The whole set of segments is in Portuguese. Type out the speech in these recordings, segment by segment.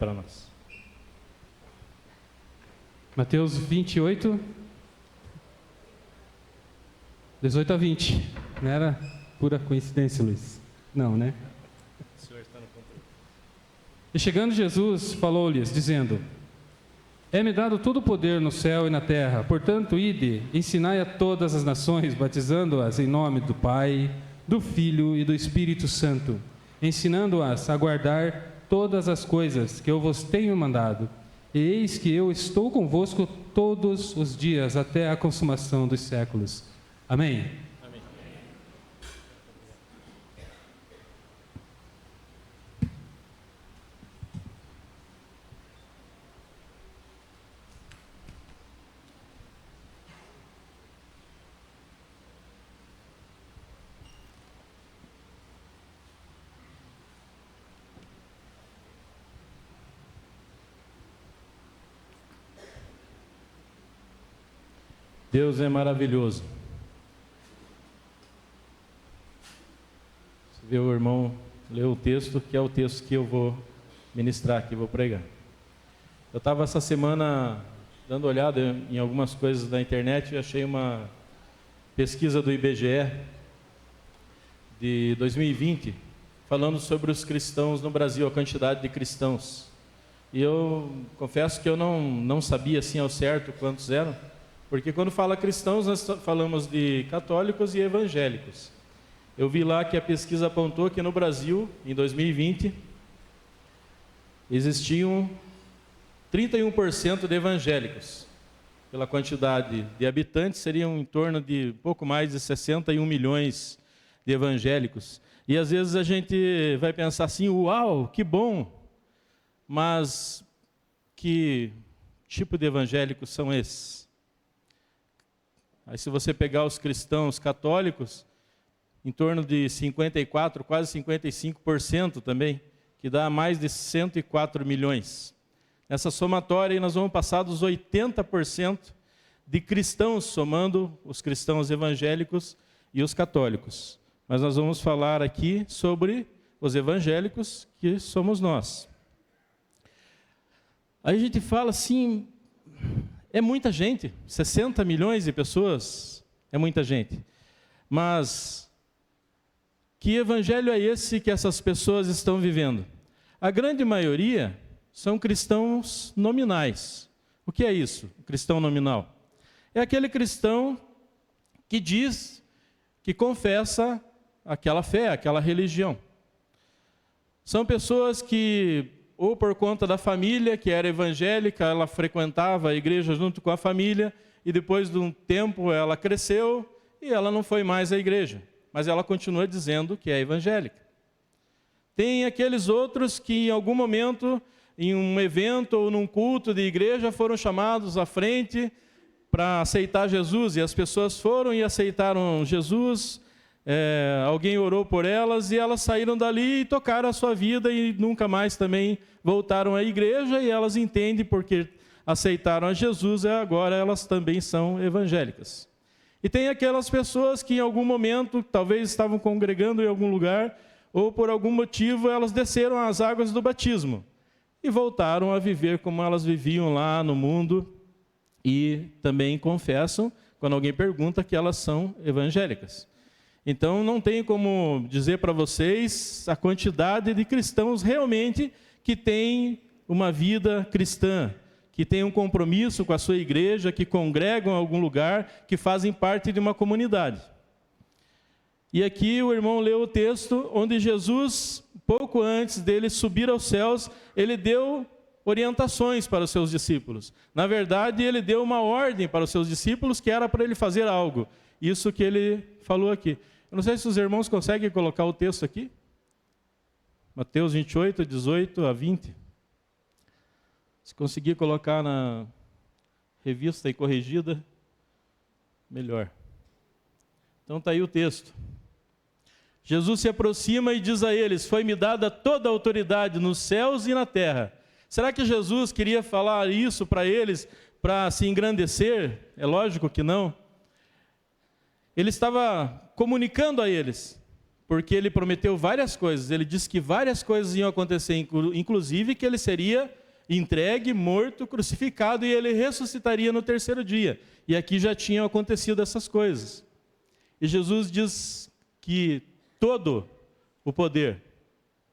para nós. Mateus 28, 18 a 20. Não era pura coincidência, Luiz? Não, né? O Senhor está no controle. E chegando Jesus, falou-lhes, dizendo: É-me dado todo o poder no céu e na terra. Portanto, ide, ensinai a todas as nações, batizando-as em nome do Pai, do Filho e do Espírito Santo, ensinando-as a guardar todas as coisas que eu vos tenho mandado. E eis que eu estou convosco todos os dias, até a consumação dos séculos. Amém? Amém. Deus é maravilhoso. Você vê o irmão ler o texto, que é o texto que eu vou ministrar aqui, vou pregar. Eu estava essa semana dando olhada em algumas coisas da internet e achei uma pesquisa do IBGE de 2020, falando sobre os cristãos no Brasil, a quantidade de cristãos. E eu confesso que eu não sabia assim ao certo quantos eram, porque quando fala cristãos, nós falamos de católicos e evangélicos. Eu vi lá que a pesquisa apontou que no Brasil, em 2020, existiam 31% de evangélicos. Pela quantidade de habitantes, seriam em torno de pouco mais de 61 milhões de evangélicos. E às vezes a gente vai pensar assim, uau, que bom, mas que tipo de evangélicos são esses? Aí se você pegar os cristãos católicos, em torno de 54%, quase 55% também, que dá mais de 104 milhões. Nessa somatória nós vamos passar dos 80% de cristãos, somando os cristãos evangélicos e os católicos. Mas nós vamos falar aqui sobre os evangélicos, que somos nós. Aí a gente fala assim, é muita gente, 60 milhões de pessoas, é muita gente. Mas que evangelho é esse que essas pessoas estão vivendo? A grande maioria são cristãos nominais. O que é isso, cristão nominal? É aquele cristão que diz, que confessa aquela fé, aquela religião. São pessoas que, ou por conta da família, que era evangélica, ela frequentava a igreja junto com a família, e depois de um tempo ela cresceu e ela não foi mais à igreja, mas ela continua dizendo que é evangélica. Tem aqueles outros que em algum momento, em um evento ou num culto de igreja, foram chamados à frente para aceitar Jesus, e as pessoas foram e aceitaram Jesus, alguém orou por elas, e elas saíram dali e tocaram a sua vida e nunca mais também voltaram à igreja, e elas entendem porque aceitaram a Jesus, e agora elas também são evangélicas. E tem aquelas pessoas que em algum momento, talvez estavam congregando em algum lugar, ou por algum motivo elas desceram as águas do batismo, e voltaram a viver como elas viviam lá no mundo, e também confessam, quando alguém pergunta, que elas são evangélicas. Então não tem como dizer para vocês a quantidade de cristãos realmente que têm uma vida cristã, que têm um compromisso com a sua igreja, que congregam em algum lugar, que fazem parte de uma comunidade. E aqui o irmão leu o texto onde Jesus, pouco antes dele subir aos céus, ele deu orientações para os seus discípulos. Na verdade, ele deu uma ordem para os seus discípulos que era para ele fazer algo. Isso que ele falou aqui. Eu não sei se os irmãos conseguem colocar o texto aqui. Mateus 28, 18 a 20. Se conseguir colocar na revista e corrigida, melhor. Então está aí o texto. Jesus se aproxima e diz a eles: foi-me dada toda a autoridade nos céus e na terra. Será que Jesus queria falar isso para eles para se engrandecer? É lógico que não. Ele estava comunicando a eles, porque ele prometeu várias coisas. Ele disse que várias coisas iam acontecer, inclusive que ele seria entregue, morto, crucificado, e ele ressuscitaria no terceiro dia. E aqui já tinham acontecido essas coisas. E Jesus diz que todo o poder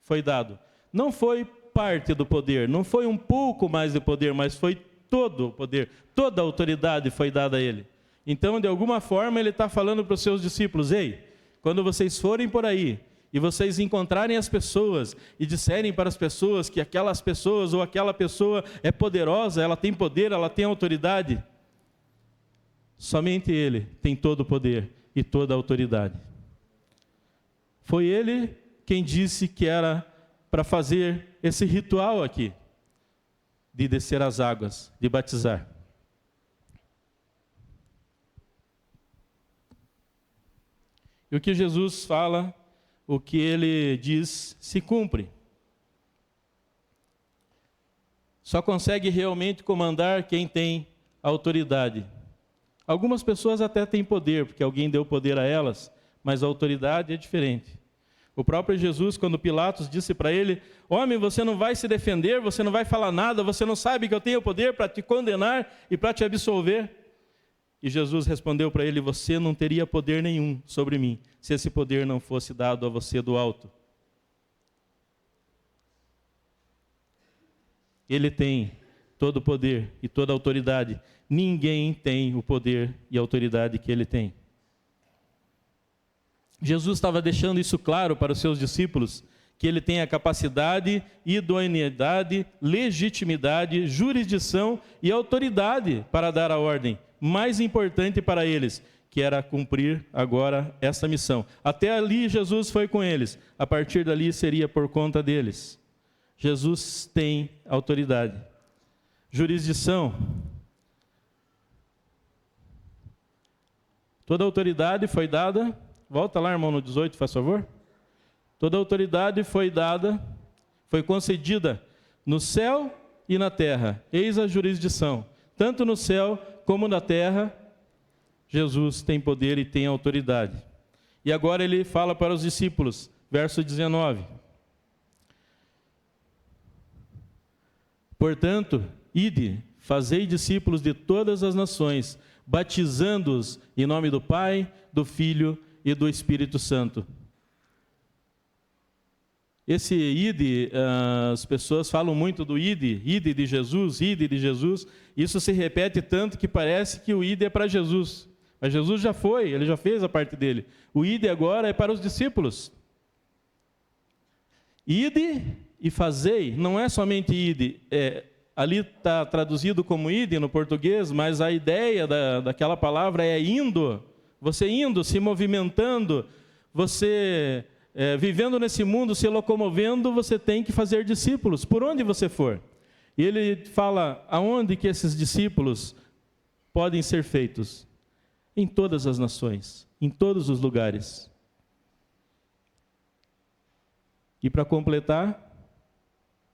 foi dado. Não foi parte do poder, não foi um pouco mais de poder, mas foi todo o poder, toda a autoridade foi dada a ele. Então, de alguma forma, ele está falando para os seus discípulos: ei, quando vocês forem por aí, e vocês encontrarem as pessoas e disserem para as pessoas que aquelas pessoas ou aquela pessoa é poderosa, ela tem poder, ela tem autoridade, somente Ele tem todo o poder e toda a autoridade. Foi Ele quem disse que era para fazer esse ritual aqui, de descer as águas, de batizar. E o que Jesus fala, o que ele diz, se cumpre. Só consegue realmente comandar quem tem autoridade. Algumas pessoas até têm poder, porque alguém deu poder a elas, mas a autoridade é diferente. O próprio Jesus, quando Pilatos disse para ele: homem, você não vai se defender, você não vai falar nada, você não sabe que eu tenho poder para te condenar e para te absolver? E Jesus respondeu para ele: você não teria poder nenhum sobre mim, se esse poder não fosse dado a você do alto. Ele tem todo o poder e toda a autoridade. Ninguém tem o poder e a autoridade que ele tem. Jesus estava deixando isso claro para os seus discípulos, que ele tem a capacidade, idoneidade, legitimidade, jurisdição e autoridade para dar a ordem mais importante para eles, que era cumprir agora essa missão. Até ali Jesus foi com eles, a partir dali seria por conta deles. Jesus tem autoridade. Jurisdição. Toda autoridade foi dada. Volta lá, irmão, no 18, faz favor. Toda autoridade foi dada, foi concedida no céu e na terra. Eis a jurisdição. Tanto no céu como na terra, Jesus tem poder e tem autoridade. E agora ele fala para os discípulos, verso 19. Portanto, ide, fazei discípulos de todas as nações, batizando-os em nome do Pai, do Filho e do Espírito Santo. Esse ide, as pessoas falam muito do ide de Jesus, ide de Jesus. Isso se repete tanto que parece que o ide é para Jesus. Mas Jesus já foi, ele já fez a parte dele. O ide agora é para os discípulos. Ide e fazei, não é somente ide. Ali está traduzido como ide no português, mas a ideia daquela palavra é indo. Você indo, se movimentando, você vivendo nesse mundo, se locomovendo, você tem que fazer discípulos, por onde você for. E ele fala aonde que esses discípulos podem ser feitos. Em todas as nações, em todos os lugares. E para completar,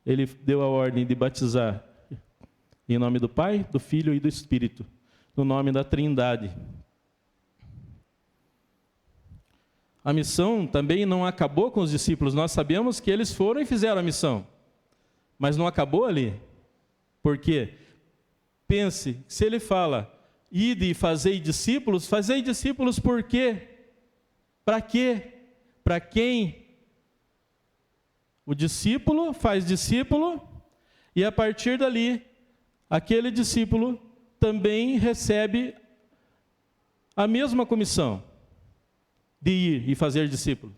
ele deu a ordem de batizar em nome do Pai, do Filho e do Espírito, no nome da Trindade. A missão também não acabou com os discípulos. Nós sabemos que eles foram e fizeram a missão. Mas não acabou ali. Por quê? Pense, se ele fala, ide e fazei discípulos por quê? Para quê? Para quem? O discípulo faz discípulo e a partir dali, aquele discípulo também recebe a mesma comissão de ir e fazer discípulo.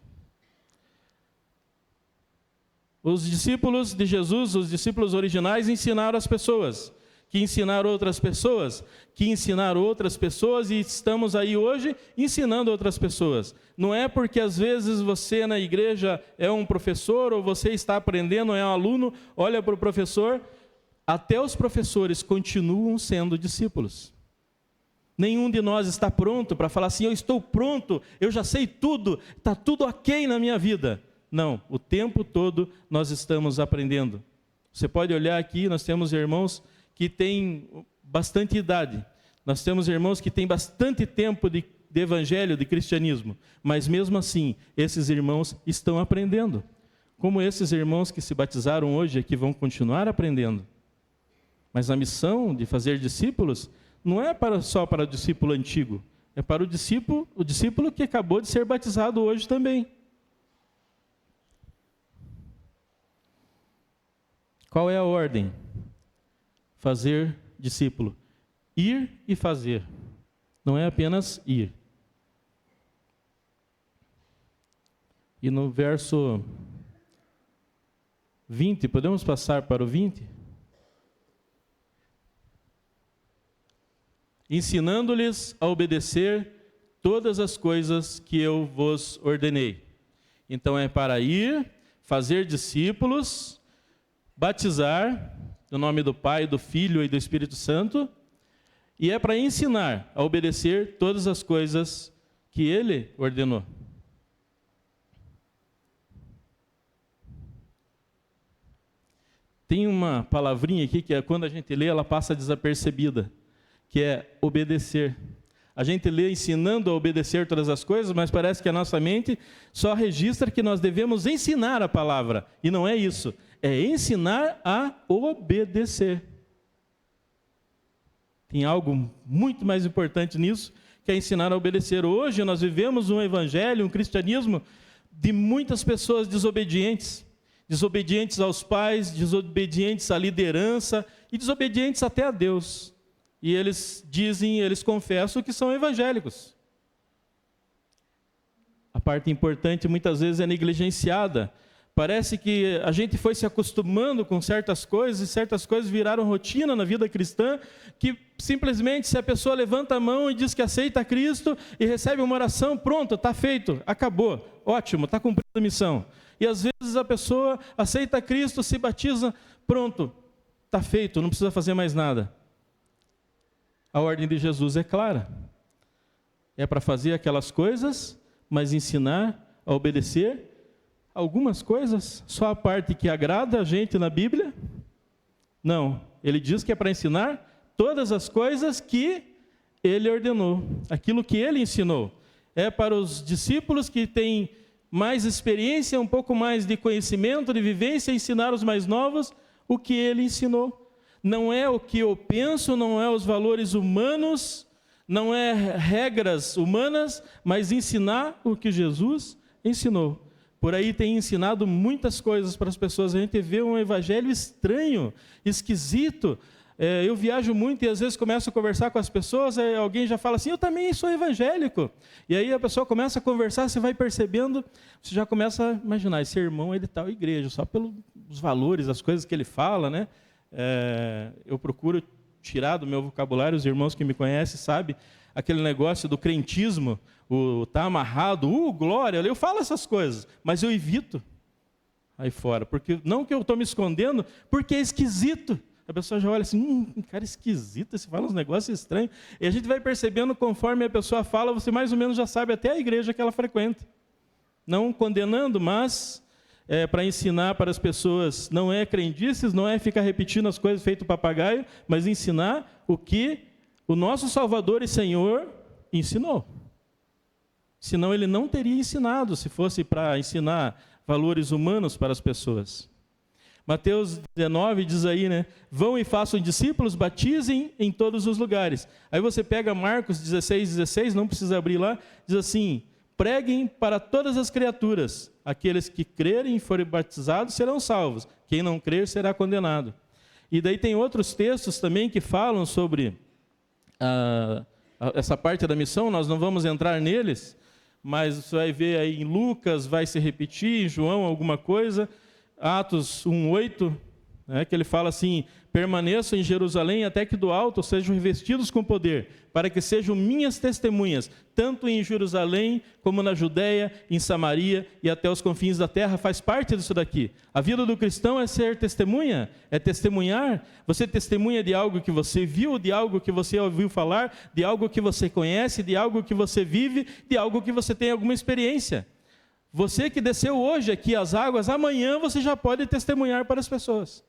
Os discípulos de Jesus, os discípulos originais, ensinaram as pessoas, que ensinaram outras pessoas, que ensinaram outras pessoas, e estamos aí hoje ensinando outras pessoas. Não é porque às vezes você na igreja é um professor, ou você está aprendendo, é um aluno, olha para o professor, até os professores continuam sendo discípulos. Nenhum de nós está pronto para falar assim, eu estou pronto, eu já sei tudo, está tudo ok na minha vida. Não, o tempo todo nós estamos aprendendo. Você pode olhar aqui, nós temos irmãos que têm bastante idade. Nós temos irmãos que têm bastante tempo de de evangelho, de cristianismo. Mas mesmo assim, esses irmãos estão aprendendo. Como esses irmãos que se batizaram hoje aqui vão continuar aprendendo. Mas a missão de fazer discípulos não é só para o discípulo antigo, é para o discípulo que acabou de ser batizado hoje também. Qual é a ordem? Fazer discípulo. Ir e fazer. Não é apenas ir. E no verso 20, podemos passar para o 20? Ensinando-lhes a obedecer todas as coisas que eu vos ordenei. Então é para ir, fazer discípulos, batizar, no nome do Pai, do Filho e do Espírito Santo, e é para ensinar a obedecer todas as coisas que Ele ordenou. Tem uma palavrinha aqui que quando a gente lê, ela passa desapercebida, que é obedecer. A gente lê ensinando a obedecer todas as coisas, mas parece que a nossa mente só registra que nós devemos ensinar a palavra. E não é isso. É ensinar a obedecer. Tem algo muito mais importante nisso, que é ensinar a obedecer. Hoje nós vivemos um evangelho, um cristianismo de muitas pessoas desobedientes. Desobedientes aos pais, desobedientes à liderança e desobedientes até a Deus. E eles dizem, eles confessam que são evangélicos. A parte importante muitas vezes é negligenciada. Parece que a gente foi se acostumando com certas coisas, e certas coisas viraram rotina na vida cristã, que simplesmente se a pessoa levanta a mão e diz que aceita Cristo e recebe uma oração, pronto, está feito, acabou, ótimo, está cumprida a missão. E às vezes a pessoa aceita Cristo, se batiza, pronto, está feito, não precisa fazer mais nada. A ordem de Jesus é clara. É para fazer aquelas coisas, mas ensinar a obedecer algumas coisas, só a parte que agrada a gente na Bíblia? Não, ele diz que é para ensinar todas as coisas que ele ordenou, aquilo que ele ensinou. É para os discípulos que têm mais experiência, um pouco mais de conhecimento, de vivência, ensinar os mais novos o que ele ensinou. Não é o que eu penso, não é os valores humanos, não é regras humanas, mas ensinar o que Jesus ensinou. Por aí tem ensinado muitas coisas para as pessoas. A gente vê um evangelho estranho, esquisito. Eu viajo muito e às vezes começo a conversar com as pessoas, alguém já fala assim, eu também sou evangélico. E aí a pessoa começa a conversar, você vai percebendo, você já começa a imaginar, esse irmão é de tal igreja, só pelos valores, as coisas que ele fala, né? Eu procuro tirar do meu vocabulário, os irmãos que me conhecem sabem, aquele negócio do crentismo, tá amarrado, glória, eu falo essas coisas, mas eu evito aí fora, porque não que eu estou me escondendo, porque é esquisito. A pessoa já olha assim, cara esquisito, você fala uns negócios estranhos, e a gente vai percebendo conforme a pessoa fala, você mais ou menos já sabe até a igreja que ela frequenta. Não condenando, mas para ensinar para as pessoas, não é crendices, não é ficar repetindo as coisas feito papagaio, mas ensinar o que o nosso Salvador e Senhor ensinou. Senão ele não teria ensinado, se fosse para ensinar valores humanos para as pessoas. Mateus 19 diz aí, né? Vão e façam discípulos, batizem em todos os lugares. Aí você pega Marcos 16, não precisa abrir lá, diz assim, preguem para todas as criaturas. Aqueles que crerem e forem batizados serão salvos. Quem não crer será condenado. E daí tem outros textos também que falam sobre essa parte da missão, nós não vamos entrar neles, mas você vai ver aí em Lucas, vai se repetir, em João alguma coisa, Atos 1:8, que ele fala assim, permaneçam em Jerusalém até que do alto sejam revestidos com poder, para que sejam minhas testemunhas, tanto em Jerusalém como na Judéia, em Samaria e até os confins da terra. Faz parte disso daqui. A vida do cristão é ser testemunha, é testemunhar. Você testemunha de algo que você viu, de algo que você ouviu falar, de algo que você conhece, de algo que você vive, de algo que você tem alguma experiência. Você que desceu hoje aqui às águas, amanhã você já pode testemunhar para as pessoas.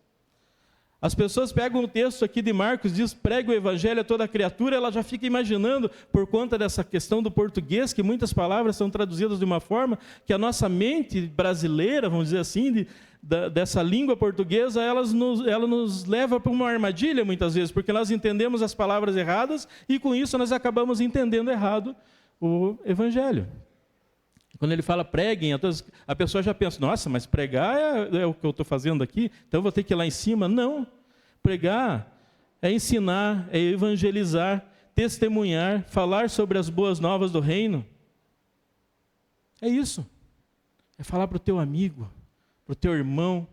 As pessoas pegam o texto aqui de Marcos, diz, pregue o evangelho a toda criatura, ela já fica imaginando, por conta dessa questão do português, que muitas palavras são traduzidas de uma forma que a nossa mente brasileira, vamos dizer assim, dessa língua portuguesa, ela nos leva para uma armadilha muitas vezes, porque nós entendemos as palavras erradas e com isso nós acabamos entendendo errado o evangelho. Quando ele fala preguem, a pessoa já pensa, nossa, mas pregar é o que eu estou fazendo aqui, então eu vou ter que ir lá em cima. Não, pregar é ensinar, é evangelizar, testemunhar, falar sobre as boas novas do reino. É isso, é falar para o teu amigo, para o teu irmão,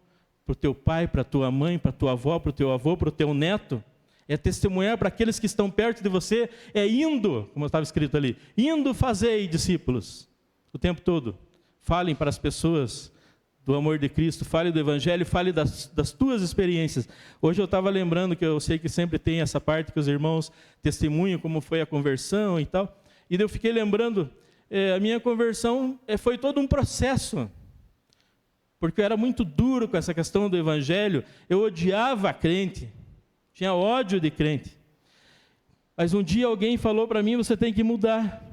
para o teu pai, para a tua mãe, para a tua avó, para o teu avô, para o teu neto. É testemunhar para aqueles que estão perto de você, é indo, como estava escrito ali, indo fazei discípulos. O tempo todo, falem para as pessoas do amor de Cristo, fale do evangelho, fale das tuas experiências. Hoje eu estava lembrando, que eu sei que sempre tem essa parte que os irmãos testemunham, como foi a conversão e tal, e eu fiquei lembrando, a minha conversão foi todo um processo, porque eu era muito duro com essa questão do evangelho, eu odiava a crente, tinha ódio de crente, mas um dia alguém falou para mim, você tem que mudar.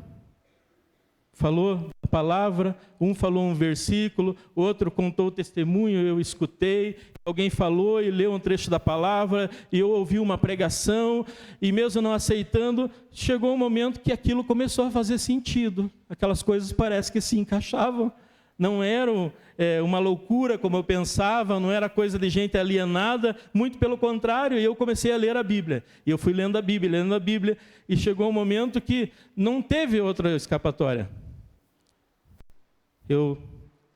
Falou a palavra, um falou um versículo, outro contou o testemunho, eu escutei, alguém falou e leu um trecho da palavra, e eu ouvi uma pregação, e mesmo não aceitando, chegou um momento que aquilo começou a fazer sentido, aquelas coisas parece que se encaixavam, não eram uma loucura como eu pensava, não era coisa de gente alienada, muito pelo contrário, e eu comecei a ler a Bíblia, e eu fui lendo a Bíblia, e chegou um momento que não teve outra escapatória. Eu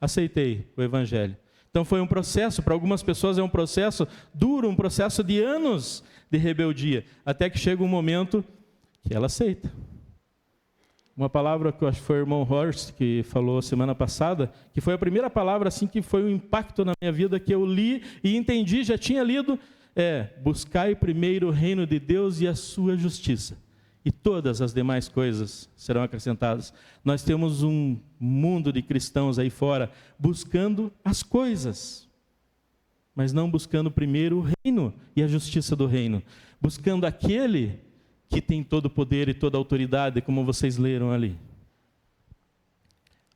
aceitei o evangelho. Então foi um processo, para algumas pessoas é um processo duro, um processo de anos de rebeldia, até que chega um momento que ela aceita. Uma palavra que eu acho que foi o irmão Horst que falou semana passada, que foi a primeira palavra assim que foi um impacto na minha vida, que eu li e entendi, já tinha lido, buscai primeiro o reino de Deus e a sua justiça, e todas as demais coisas serão acrescentadas. Nós temos um mundo de cristãos aí fora buscando as coisas, mas não buscando primeiro o reino e a justiça do reino, buscando aquele que tem todo o poder e toda a autoridade, como vocês leram ali.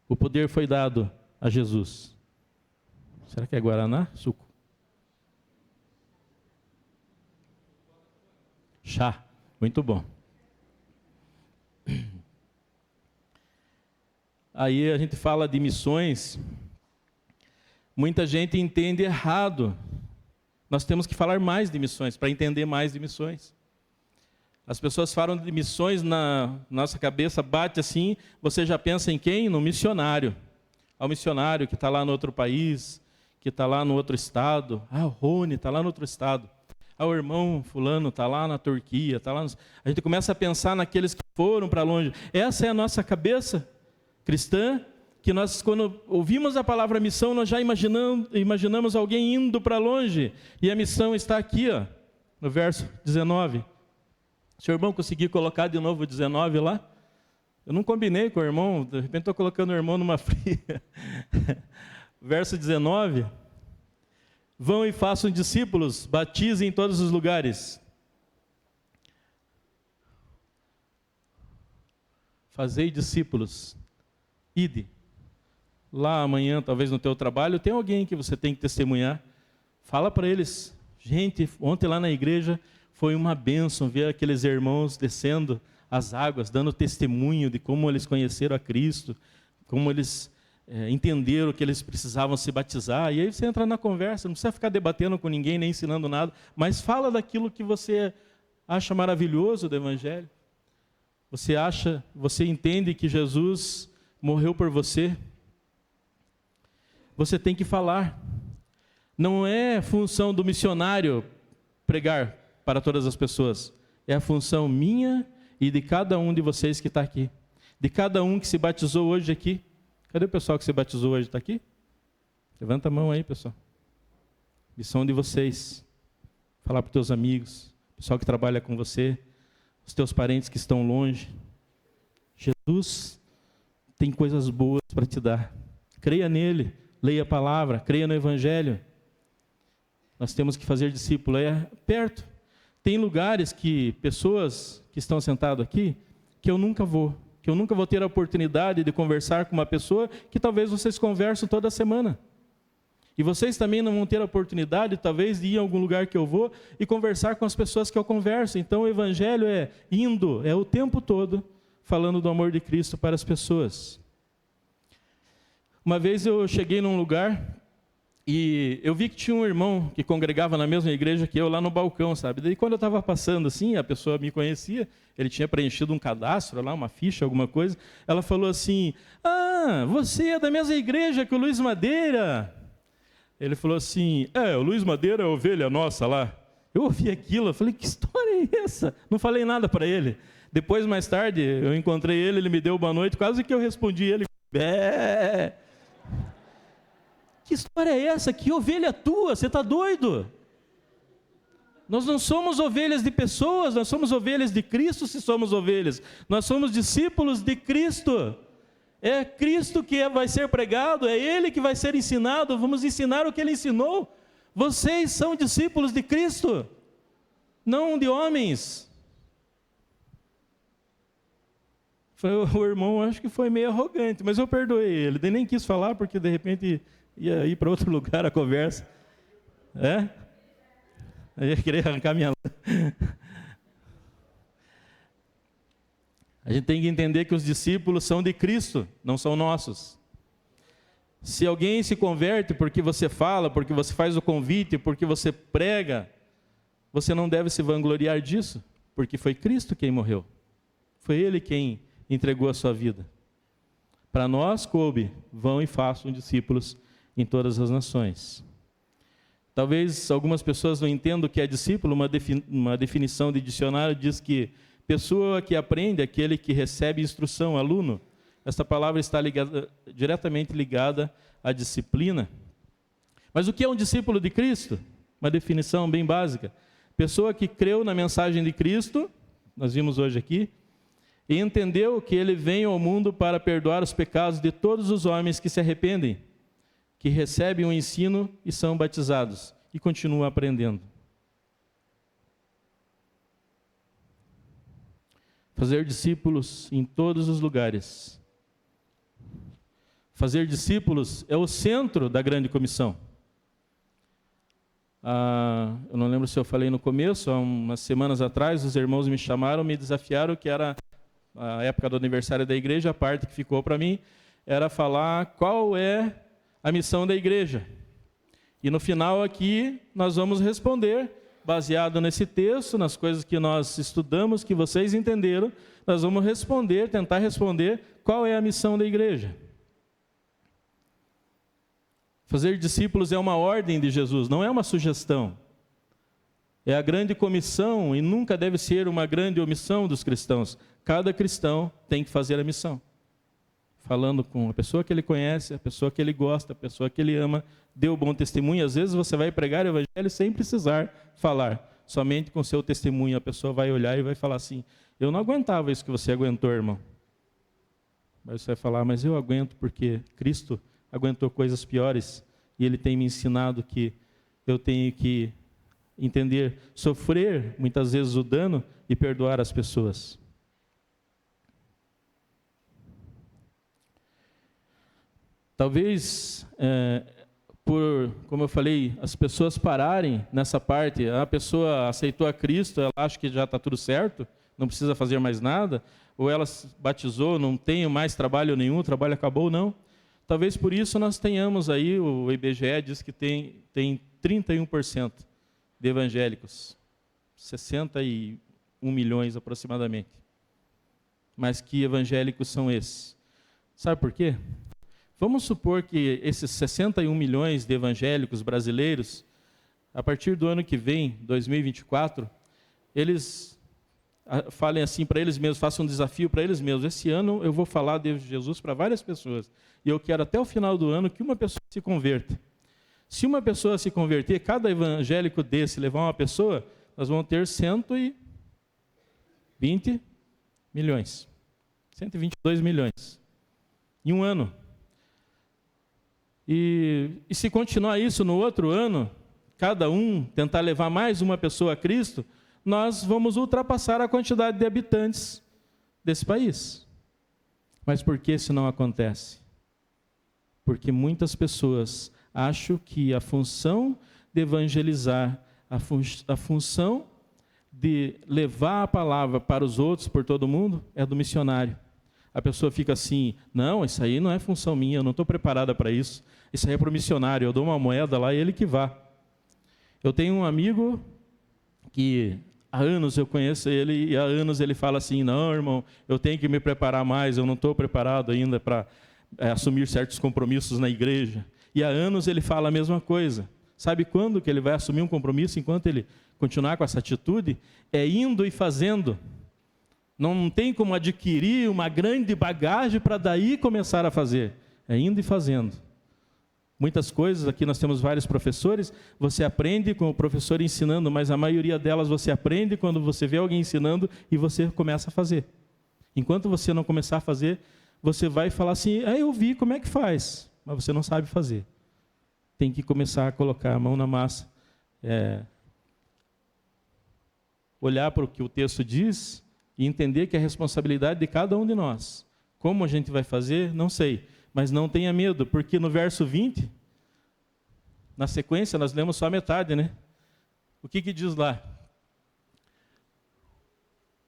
O poder foi dado a Jesus. Será que é Guaraná? Suco? Chá, muito bom. Aí a gente fala de missões, muita gente entende errado. Nós temos que falar mais de missões, para entender mais de missões. As pessoas falam de missões, na nossa cabeça bate assim, você já pensa em quem? No missionário. Ao missionário que está lá no outro país, que está lá no outro estado. O Rony está lá no outro estado. O irmão fulano está lá na Turquia. Tá lá A gente começa a pensar naqueles que foram para longe. Essa é a nossa cabeça cristã, que nós, quando ouvimos a palavra missão, nós já imaginamos alguém indo para longe. E a missão está aqui, no verso 19. Se o irmão conseguir colocar de novo o 19 lá, eu não combinei com o irmão, de repente estou colocando o irmão numa fria. Verso 19, vão e façam discípulos, batizem em todos os lugares. Fazei discípulos, ide. Lá amanhã, talvez no teu trabalho, tem alguém que você tem que testemunhar. Fala para eles, gente, ontem lá na igreja, foi uma bênção ver aqueles irmãos descendo as águas, dando testemunho de como eles conheceram a Cristo, como eles entenderam que eles precisavam se batizar. E aí você entra na conversa, não precisa ficar debatendo com ninguém, nem ensinando nada, mas fala daquilo que você acha maravilhoso do Evangelho. Você entende que Jesus morreu por você. Você tem que falar. Não é função do missionário pregar para todas as pessoas. É a função minha e de cada um de vocês que está aqui. De cada um que se batizou hoje aqui. Cadê o pessoal que se batizou hoje? Está aqui? Levanta a mão aí, pessoal. Missão de vocês. Falar para os teus amigos, pessoal que trabalha com você, os teus parentes que estão longe. Jesus tem coisas boas para te dar. Creia nele, leia a palavra, creia no Evangelho. Nós temos que fazer discípulo, é perto. Tem lugares que pessoas que estão sentadas aqui, que eu nunca vou ter a oportunidade de conversar com uma pessoa que talvez vocês conversam toda semana. E vocês também não vão ter a oportunidade, talvez, de ir em algum lugar que eu vou e conversar com as pessoas que eu converso. Então, o Evangelho é indo, é o tempo todo, falando do amor de Cristo para as pessoas. Uma vez eu cheguei num lugar e eu vi que tinha um irmão que congregava na mesma igreja que eu, lá no balcão, sabe? Daí, quando eu estava passando assim, a pessoa me conhecia, ele tinha preenchido um cadastro lá, uma ficha, alguma coisa. Ela falou assim: "Ah, você é da mesma igreja que o Luiz Madeira?" Ele falou assim: o Luiz Madeira é a ovelha nossa lá. Eu ouvi aquilo, eu falei: que história é essa? Não falei nada para ele. Depois, mais tarde, eu encontrei ele, ele me deu boa noite, quase que eu respondi ele: que história é essa? Que ovelha tua? Você está doido? Nós não somos ovelhas de pessoas, nós somos ovelhas de Cristo, se somos ovelhas. Nós somos discípulos de Cristo. É Cristo que vai ser pregado, é Ele que vai ser ensinado, vamos ensinar o que Ele ensinou. Vocês são discípulos de Cristo, não de homens. O irmão acho que foi meio arrogante, mas eu perdoei ele, ele nem quis falar porque de repente ia ir para outro lugar a conversa. Eu ia querer arrancar minha... A gente tem que entender que os discípulos são de Cristo, não são nossos. Se alguém se converte porque você fala, porque você faz o convite, porque você prega, você não deve se vangloriar disso, porque foi Cristo quem morreu. Foi Ele quem entregou a sua vida. Para nós coube, vão e façam discípulos em todas as nações. Talvez algumas pessoas não entendam o que é discípulo, uma definição de dicionário diz que pessoa que aprende, aquele que recebe instrução, aluno. Essa palavra está diretamente ligada à disciplina. Mas o que é um discípulo de Cristo? Uma definição bem básica. Pessoa que creu na mensagem de Cristo, nós vimos hoje aqui, e entendeu que Ele veio ao mundo para perdoar os pecados de todos os homens que se arrependem, que recebem o ensino e são batizados, e continuam aprendendo. Fazer discípulos em todos os lugares. Fazer discípulos é o centro da grande comissão. Eu não lembro se eu falei no começo, há umas semanas atrás, os irmãos me chamaram, me desafiaram, que era a época do aniversário da igreja, a parte que ficou para mim, era falar qual é a missão da igreja. E no final aqui, nós vamos responder, baseado nesse texto, nas coisas que nós estudamos, que vocês entenderam, nós vamos responder, tentar responder qual é a missão da igreja. Fazer discípulos é uma ordem de Jesus, não é uma sugestão. É a grande comissão e nunca deve ser uma grande omissão dos cristãos. Cada cristão tem que fazer a missão. Falando com a pessoa que ele conhece, a pessoa que ele gosta, a pessoa que ele ama, dê o bom testemunho. Às vezes você vai pregar o evangelho sem precisar falar. Somente com o seu testemunho a pessoa vai olhar e vai falar assim: eu não aguentava isso que você aguentou, irmão. Mas você vai falar: mas eu aguento porque Cristo aguentou coisas piores e Ele tem me ensinado que eu tenho que entender, sofrer muitas vezes o dano e perdoar as pessoas. Talvez, como eu falei, as pessoas pararem nessa parte, a pessoa aceitou a Cristo, ela acha que já está tudo certo, não precisa fazer mais nada, ou ela se batizou, não tem mais trabalho nenhum, o trabalho acabou, não. Talvez por isso nós tenhamos aí, o IBGE diz que tem 31% de evangélicos, 61 milhões aproximadamente. Mas que evangélicos são esses? Sabe por quê? Vamos supor que esses 61 milhões de evangélicos brasileiros, a partir do ano que vem, 2024, eles falem assim para eles mesmos, façam um desafio para eles mesmos: esse ano eu vou falar de Jesus para várias pessoas, e eu quero até o final do ano que uma pessoa se converta. Se uma pessoa se converter, cada evangélico desse levar uma pessoa, nós vamos ter 120 milhões, 122 milhões, em um ano. E se continuar isso no outro ano, cada um tentar levar mais uma pessoa a Cristo, nós vamos ultrapassar a quantidade de habitantes desse país. Mas por que isso não acontece? Porque muitas pessoas acham que a função de evangelizar, a função de levar a palavra para os outros, por todo mundo, é do missionário. A pessoa fica assim, não, isso aí não é função minha, eu não estou preparada para isso. Isso aí é para o missionário, eu dou uma moeda lá e ele que vá. Eu tenho um amigo que há anos eu conheço ele e há anos ele fala assim, não, irmão, eu tenho que me preparar mais, eu não estou preparado ainda para assumir certos compromissos na igreja. E há anos ele fala a mesma coisa. Sabe quando que ele vai assumir um compromisso enquanto ele continuar com essa atitude? É indo e fazendo. Não tem como adquirir uma grande bagagem para daí começar a fazer. É indo e fazendo. Muitas coisas, aqui nós temos vários professores, você aprende com o professor ensinando, mas a maioria delas você aprende quando você vê alguém ensinando e você começa a fazer. Enquanto você não começar a fazer, você vai falar assim, eu vi como é que faz, mas você não sabe fazer. Tem que começar a colocar a mão na massa, olhar para o que o texto diz e entender que é a responsabilidade de cada um de nós. Como a gente vai fazer, não sei. Mas não tenha medo, porque no verso 20, na sequência, nós lemos só a metade, né? O que diz lá?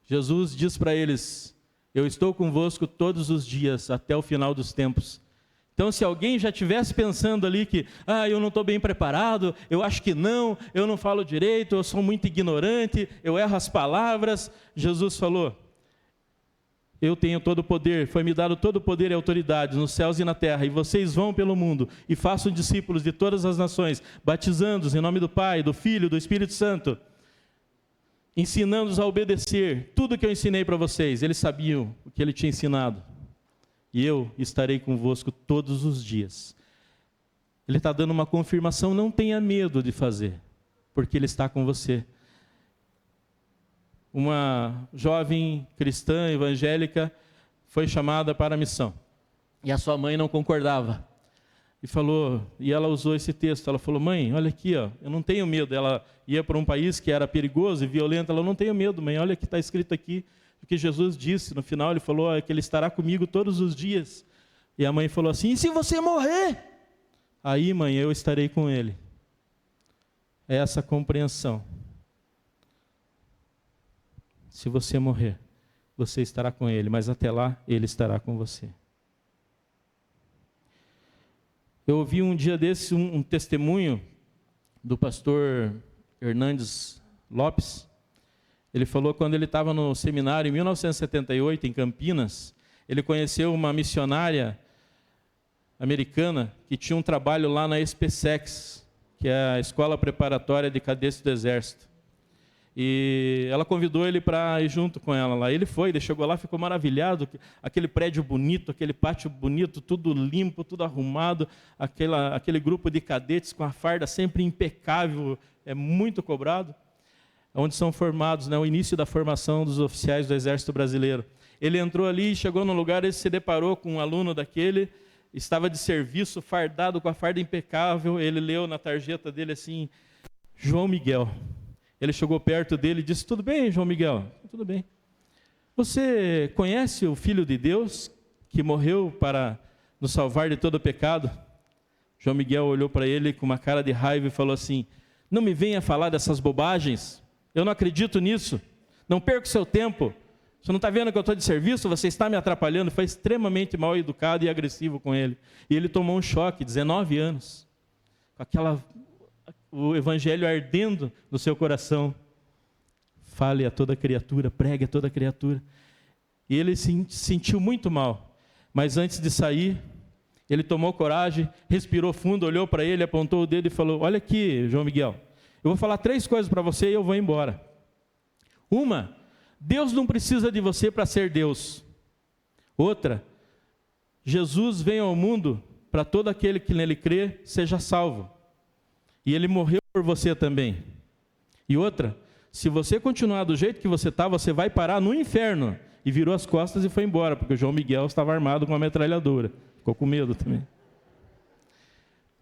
Jesus diz para eles, eu estou convosco todos os dias, até o final dos tempos. Então, se alguém já estivesse pensando ali que, eu não estou bem preparado, eu acho que não, eu não falo direito, eu sou muito ignorante, eu erro as palavras, Jesus falou, eu tenho todo o poder, foi-me dado todo o poder e autoridade nos céus e na terra, e vocês vão pelo mundo e façam discípulos de todas as nações, batizando-os em nome do Pai, do Filho e do Espírito Santo, ensinando-os a obedecer tudo que eu ensinei para vocês. Eles sabiam o que ele tinha ensinado. E eu estarei convosco todos os dias. Ele está dando uma confirmação, não tenha medo de fazer, porque ele está com você. Uma jovem cristã evangélica foi chamada para a missão. E a sua mãe não concordava. E ela usou esse texto, ela falou, mãe, olha aqui, eu não tenho medo. Ela ia para um país que era perigoso e violento, ela não tenho medo, mãe, olha o que está escrito aqui. O que Jesus disse, no final ele falou que ele estará comigo todos os dias. E a mãe falou assim, e se você morrer? Aí, mãe, eu estarei com ele. É essa compreensão. Se você morrer, você estará com ele, mas até lá, ele estará com você. Eu ouvi um dia desse um testemunho do pastor Hernandes Lopes. Ele falou quando ele estava no seminário em 1978, em Campinas, ele conheceu uma missionária americana que tinha um trabalho lá na SpaceX, que é a Escola Preparatória de Cadetes do Exército. E ela convidou ele para ir junto com ela lá. Ele foi, ele chegou lá, ficou maravilhado, aquele prédio bonito, aquele pátio bonito, tudo limpo, tudo arrumado, aquele grupo de cadetes com a farda sempre impecável, é muito cobrado, onde são formados, o início da formação dos oficiais do Exército Brasileiro. Ele entrou ali, chegou no lugar, ele se deparou com um aluno daquele, estava de serviço, fardado com a farda impecável, ele leu na tarjeta dele assim, João Miguel. Ele chegou perto dele e disse, tudo bem, João Miguel? Tudo bem. Você conhece o Filho de Deus que morreu para nos salvar de todo pecado? João Miguel olhou para ele com uma cara de raiva e falou assim, não me venha falar dessas bobagens, eu não acredito nisso, não perca o seu tempo, você não está vendo que eu estou de serviço, você está me atrapalhando. Foi extremamente mal educado e agressivo com ele. E ele tomou um choque, 19 anos, com o evangelho ardendo no seu coração. Fale a toda criatura, pregue a toda criatura. E ele se sentiu muito mal. Mas antes de sair, ele tomou coragem, respirou fundo, olhou para ele, apontou o dedo e falou, olha aqui, João Miguel, eu vou falar 3 coisas para você e eu vou embora. Uma, Deus não precisa de você para ser Deus. Outra, Jesus veio ao mundo para todo aquele que nele crê seja salvo. E ele morreu por você também. E outra, se você continuar do jeito que você está, você vai parar no inferno. E virou as costas e foi embora, porque o João Miguel estava armado com uma metralhadora. Ficou com medo também.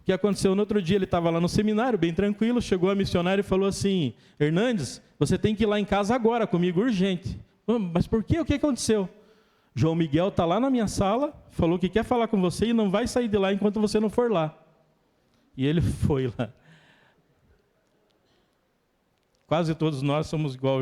O que aconteceu? No outro dia ele estava lá no seminário, bem tranquilo, chegou a missionária e falou assim: Hernandes, você tem que ir lá em casa agora comigo, urgente. Mas por quê? O que aconteceu? João Miguel está lá na minha sala, falou que quer falar com você e não vai sair de lá enquanto você não for lá. E ele foi lá. Quase todos nós somos igual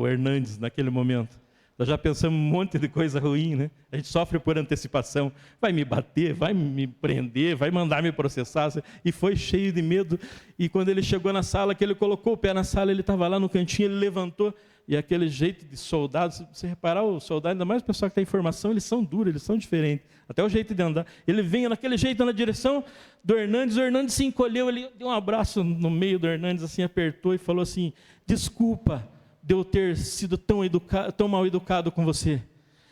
o Hernandes naquele momento. Nós já pensamos um monte de coisa ruim, né? A gente sofre por antecipação. Vai me bater, vai me prender, vai mandar me processar. E foi cheio de medo. E quando ele chegou na sala, que ele colocou o pé na sala, ele estava lá no cantinho, ele levantou. E aquele jeito de soldado, se você reparar, o soldado, ainda mais o pessoal que tem informação, eles são duros, eles são diferentes. Até o jeito de andar. Ele vinha naquele jeito na direção do Hernandes, o Hernandes se encolheu, ele deu um abraço no meio do Hernandes, assim, apertou e falou assim: desculpa de eu ter sido tão mal educado com você.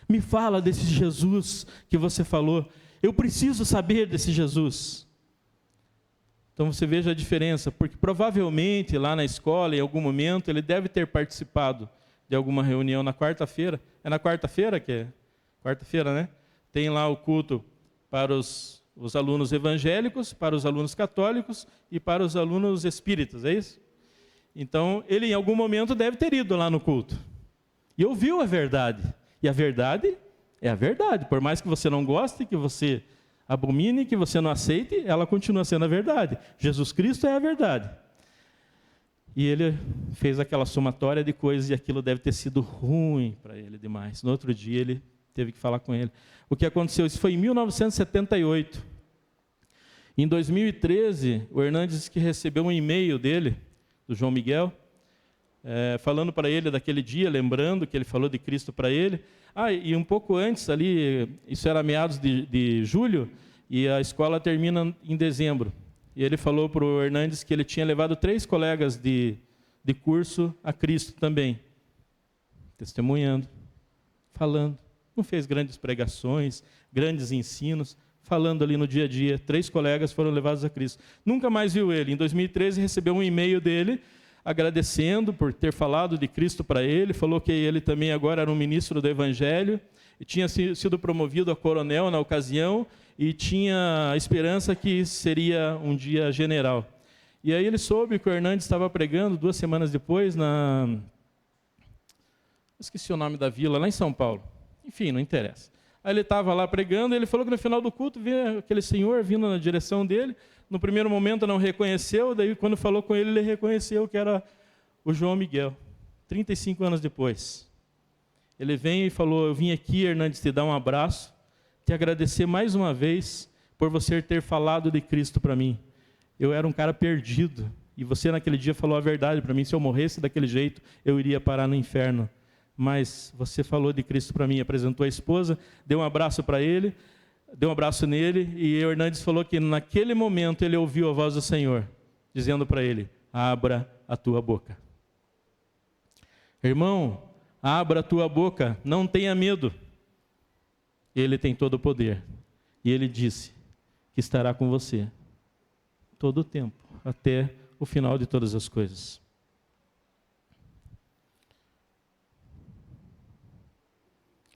Me fala desse Jesus que você falou. Eu preciso saber desse Jesus. Então você veja a diferença, porque provavelmente lá na escola, em algum momento, ele deve ter participado de alguma reunião na quarta-feira. É na quarta-feira que é? Quarta-feira, né? Tem lá o culto para os alunos evangélicos, para os alunos católicos e para os alunos espíritas, é isso? Então, ele em algum momento deve ter ido lá no culto. E ouviu a verdade. E a verdade é a verdade. Por mais que você não goste, que você abomine, que você não aceite, ela continua sendo a verdade. Jesus Cristo é a verdade. E ele fez aquela somatória de coisas e aquilo deve ter sido ruim para ele demais. No outro dia ele teve que falar com ele. O que aconteceu? Isso foi em 1978. Em 2013, o Hernandes disse que recebeu um e-mail dele, do João Miguel, falando para ele daquele dia, lembrando que ele falou de Cristo para ele. E um pouco antes ali, isso era meados de julho, e a escola termina em dezembro. E ele falou para o Hernandes que ele tinha levado 3 colegas de curso a Cristo também, testemunhando, falando. Não fez grandes pregações, grandes ensinos, falando ali no dia a dia. 3 colegas foram levados a Cristo. Nunca mais viu ele. Em 2013 recebeu um e-mail dele, agradecendo por ter falado de Cristo para ele, falou que ele também agora era um ministro do Evangelho, e tinha sido promovido a coronel na ocasião, e tinha a esperança que seria um dia general. E aí ele soube que o Hernandes estava pregando 2 semanas depois esqueci o nome da vila, lá em São Paulo. Enfim, não interessa. Aí ele estava lá pregando, e ele falou que no final do culto veio aquele senhor vindo na direção dele. No primeiro momento não reconheceu, daí quando falou com ele, ele reconheceu que era o João Miguel. 35 anos depois. Ele vem e falou: eu vim aqui, Hernandes, te dar um abraço, te agradecer mais uma vez por você ter falado de Cristo para mim. Eu era um cara perdido, e você naquele dia falou a verdade para mim. Se eu morresse daquele jeito, eu iria parar no inferno. Mas você falou de Cristo para mim, apresentou a esposa, deu um abraço para ele, deu um abraço nele, e o Hernandes falou que naquele momento ele ouviu a voz do Senhor, dizendo para ele: abra a tua boca. Irmão, abra a tua boca, não tenha medo. Ele tem todo o poder. E ele disse que estará com você todo o tempo, até o final de todas as coisas.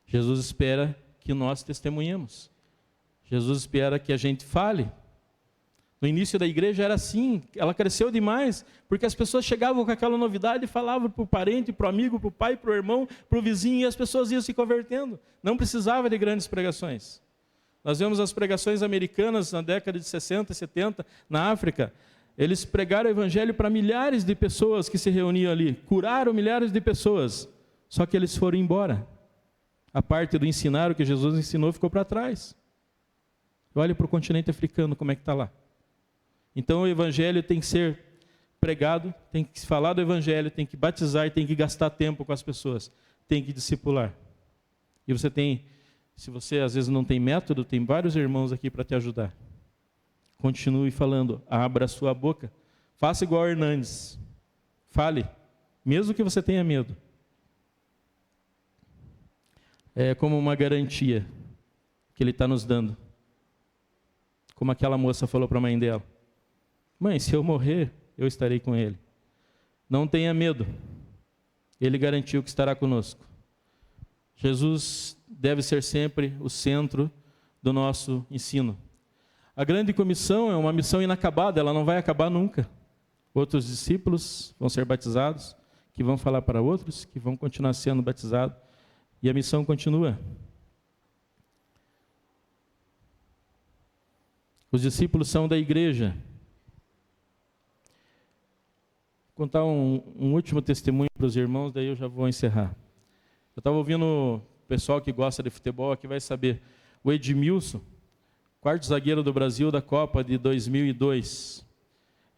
Jesus espera que nós testemunhemos. Jesus espera que a gente fale. No início da igreja era assim, ela cresceu demais, porque as pessoas chegavam com aquela novidade e falavam para o parente, para o amigo, para o pai, para o irmão, para o vizinho, e as pessoas iam se convertendo. Não precisava de grandes pregações. Nós vemos as pregações americanas na década de 60, 70, na África. Eles pregaram o evangelho para milhares de pessoas que se reuniam ali, curaram milhares de pessoas, só que eles foram embora. A parte do ensinar, o que Jesus ensinou, ficou para trás. Olha para o continente africano, como é que está lá. Então o evangelho tem que ser pregado, tem que se falar do evangelho, tem que batizar, tem que gastar tempo com as pessoas, tem que discipular. E você tem, se você às vezes não tem método, tem vários irmãos aqui para te ajudar. Continue falando, abra a sua boca. Faça igual a Hernandes. Fale, mesmo que você tenha medo. É como uma garantia que ele está nos dando. Como aquela moça falou para a mãe dela: mãe, se eu morrer, eu estarei com ele. Não tenha medo. Ele garantiu que estará conosco. Jesus deve ser sempre o centro do nosso ensino. A grande comissão é uma missão inacabada, ela não vai acabar nunca. Outros discípulos vão ser batizados, que vão falar para outros, que vão continuar sendo batizados, e a missão continua. Os discípulos são da igreja. Vou contar um último testemunho para os irmãos, daí eu já vou encerrar. Eu estava ouvindo o pessoal que gosta de futebol aqui vai saber. O Edmilson, quarto zagueiro do Brasil da Copa de 2002.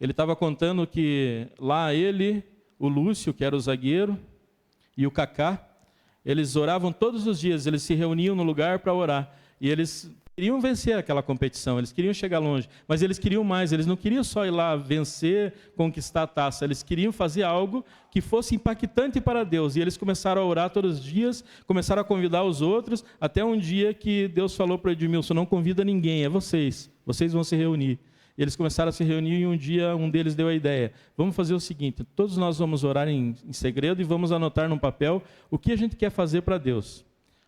Ele estava contando que lá ele, o Lúcio, que era o zagueiro, e o Kaká, eles oravam todos os dias, eles se reuniam no lugar para orar. E eles queriam vencer aquela competição, eles queriam chegar longe, mas eles queriam mais, eles não queriam só ir lá vencer, conquistar a taça, eles queriam fazer algo que fosse impactante para Deus. E eles começaram a orar todos os dias, começaram a convidar os outros, até um dia que Deus falou para Edmilson, não convida ninguém, é vocês vão se reunir. E eles começaram a se reunir e um dia um deles deu a ideia, vamos fazer o seguinte, todos nós vamos orar em segredo e vamos anotar num papel o que a gente quer fazer para Deus.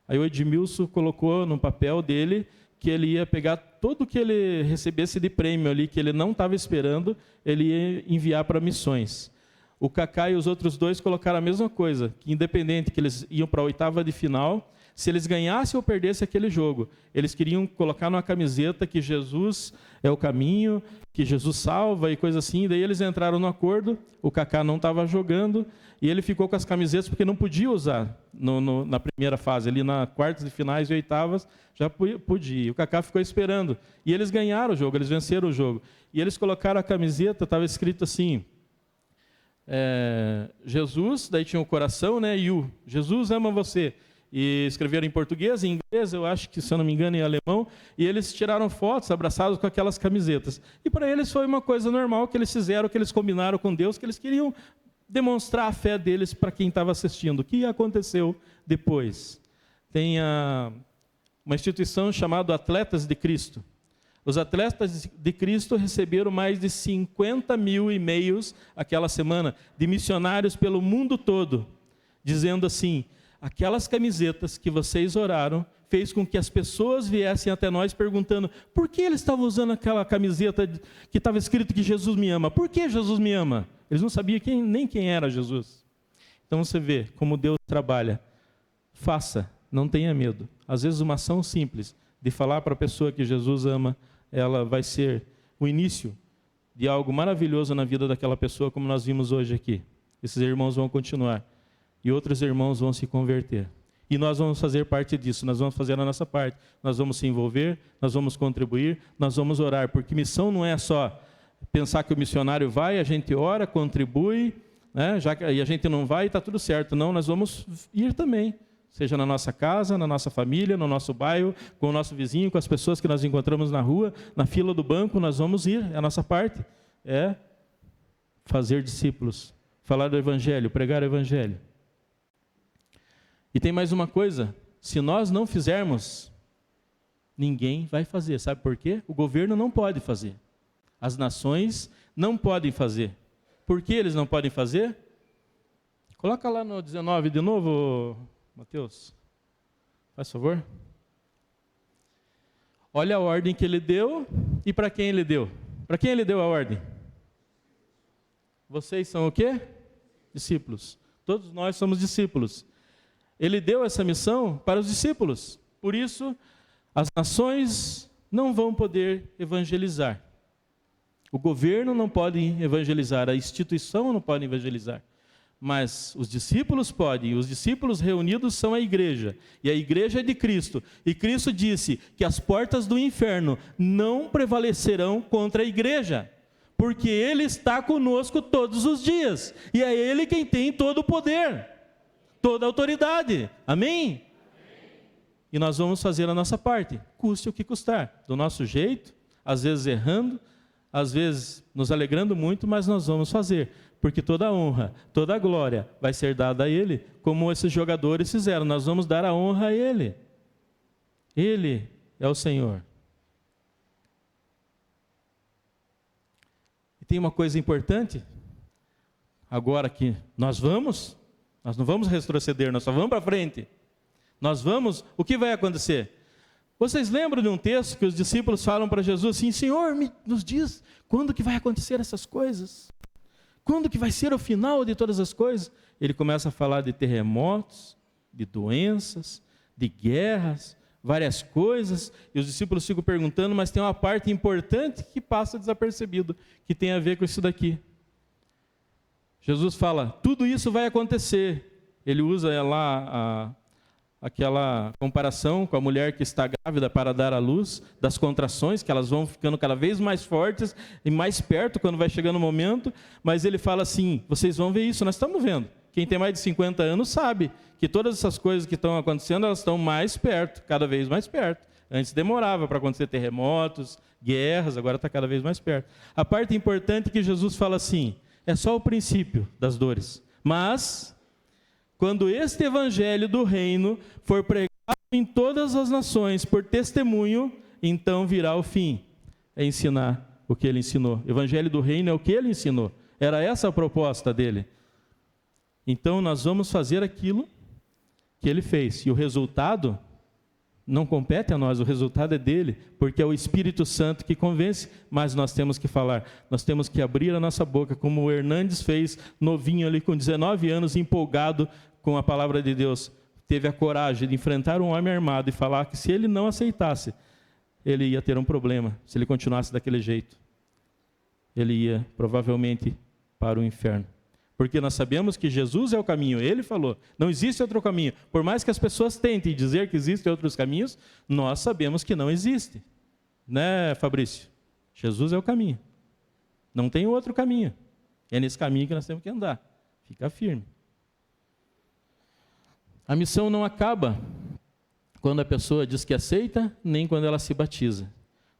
Aí o Edmilson colocou no papel dele que ele ia pegar tudo que ele recebesse de prêmio ali, que ele não estava esperando, ele ia enviar para missões. O Kaká e os outros dois colocaram a mesma coisa, que independente que eles iam para a oitava de final, se eles ganhassem ou perdessem aquele jogo, eles queriam colocar numa camiseta que Jesus é o caminho, que Jesus salva e coisa assim. Daí eles entraram no acordo, o Kaká não estava jogando e ele ficou com as camisetas porque não podia usar na primeira fase, ali na quartas de finais e oitavas, já podia. O Kaká ficou esperando e eles ganharam o jogo, eles venceram o jogo. E eles colocaram a camiseta, estava escrito assim, Jesus, daí tinha o coração, né, e o Jesus ama você. E escreveram em português, em inglês, eu acho que, se eu não me engano, em alemão, e eles tiraram fotos abraçados com aquelas camisetas. E para eles foi uma coisa normal que eles fizeram, que eles combinaram com Deus, que eles queriam demonstrar a fé deles para quem estava assistindo. O que aconteceu depois? Tem uma instituição chamada Atletas de Cristo. Os Atletas de Cristo receberam mais de 50 mil e-mails aquela semana, de missionários pelo mundo todo, dizendo assim, aquelas camisetas que vocês oraram fez com que as pessoas viessem até nós perguntando por que eles estavam usando aquela camiseta que estava escrito que Jesus me ama. Por que Jesus me ama? Eles não sabiam nem quem era Jesus. Então você vê como Deus trabalha. Faça, não tenha medo. Às vezes uma ação simples de falar para a pessoa que Jesus ama, ela vai ser o início de algo maravilhoso na vida daquela pessoa, como nós vimos hoje aqui. Esses irmãos vão continuar. E outros irmãos vão se converter. E nós vamos fazer parte disso, nós vamos fazer a nossa parte. Nós vamos se envolver, nós vamos contribuir, nós vamos orar, porque missão não é só pensar que o missionário vai, a gente ora, contribui, né? E a gente não vai e está tudo certo. Não, nós vamos ir também, seja na nossa casa, na nossa família, no nosso bairro, com o nosso vizinho, com as pessoas que nós encontramos na rua, na fila do banco, nós vamos ir, é a nossa parte. É fazer discípulos, falar do Evangelho, pregar o Evangelho. E tem mais uma coisa, se nós não fizermos, ninguém vai fazer. Sabe por quê? O governo não pode fazer. As nações não podem fazer. Por que eles não podem fazer? Coloca lá no 19 de novo, Mateus. Faz favor. Olha a ordem que ele deu e para quem ele deu. Para quem ele deu a ordem? Vocês são o quê? Discípulos. Todos nós somos discípulos. Ele deu essa missão para os discípulos. Por isso, as nações não vão poder evangelizar. O governo não pode evangelizar, a instituição não pode evangelizar. Mas os discípulos podem, e os discípulos reunidos são a igreja. E a igreja é de Cristo. E Cristo disse que as portas do inferno não prevalecerão contra a igreja. Porque Ele está conosco todos os dias. E é Ele quem tem todo o poder. Toda a autoridade, amém? E nós vamos fazer a nossa parte, custe o que custar, do nosso jeito, às vezes errando, às vezes nos alegrando muito, mas nós vamos fazer, porque toda a honra, toda a glória vai ser dada a Ele, como esses jogadores fizeram, nós vamos dar a honra a Ele. Ele é o Senhor. E tem uma coisa importante, agora que nós não vamos retroceder, nós só vamos para frente. Nós vamos, o que vai acontecer? Vocês lembram de um texto que os discípulos falam para Jesus assim: Senhor, nos diz quando que vai acontecer essas coisas? Quando que vai ser o final de todas as coisas? Ele começa a falar de terremotos, de doenças, de guerras, várias coisas, e os discípulos ficam perguntando, mas tem uma parte importante que passa desapercebido, que tem a ver com isso daqui. Jesus fala, tudo isso vai acontecer. Ele usa lá aquela comparação com a mulher que está grávida para dar à luz, das contrações, que elas vão ficando cada vez mais fortes e mais perto quando vai chegando o momento, mas ele fala assim, vocês vão ver isso, nós estamos vendo. Quem tem mais de 50 anos sabe que todas essas coisas que estão acontecendo, elas estão mais perto, cada vez mais perto. Antes demorava para acontecer terremotos, guerras, agora está cada vez mais perto. A parte importante é que Jesus fala assim, é só o princípio das dores. Mas, quando este evangelho do reino for pregado em todas as nações por testemunho, então virá o fim. É ensinar o que ele ensinou. O evangelho do reino é o que ele ensinou. Era essa a proposta dele. Então, nós vamos fazer aquilo que ele fez. E o resultado não compete a nós, o resultado é dele, porque é o Espírito Santo que convence, mas nós temos que falar, nós temos que abrir a nossa boca, como o Hernandes fez, novinho ali, com 19 anos, empolgado com a palavra de Deus. Teve a coragem de enfrentar um homem armado e falar que se ele não aceitasse, ele ia ter um problema, se ele continuasse daquele jeito. Ele ia, provavelmente, para o inferno. Porque nós sabemos que Jesus é o caminho, ele falou, não existe outro caminho. Por mais que as pessoas tentem dizer que existem outros caminhos, nós sabemos que não existe. Né, Fabrício? Jesus é o caminho. Não tem outro caminho. É nesse caminho que nós temos que andar. Fica firme. A missão não acaba quando a pessoa diz que aceita, nem quando ela se batiza.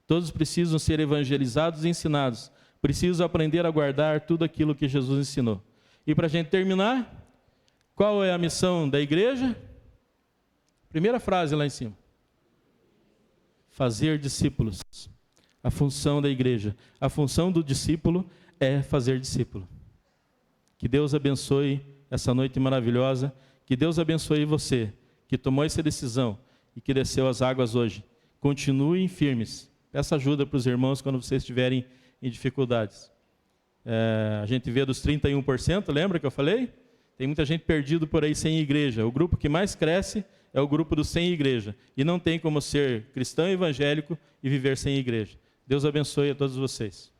Todos precisam ser evangelizados e ensinados. Precisam aprender a guardar tudo aquilo que Jesus ensinou. E para a gente terminar, qual é a missão da igreja? Primeira frase lá em cima. Fazer discípulos. A função da igreja. A função do discípulo é fazer discípulo. Que Deus abençoe essa noite maravilhosa. Que Deus abençoe você, que tomou essa decisão e que desceu as águas hoje. Continuem firmes. Peça ajuda para os irmãos quando vocês estiverem em dificuldades. A gente vê dos 31%, lembra que eu falei? Tem muita gente perdida por aí sem igreja. O grupo que mais cresce é o grupo dos sem igreja. E não tem como ser cristão evangélico e viver sem igreja. Deus abençoe a todos vocês.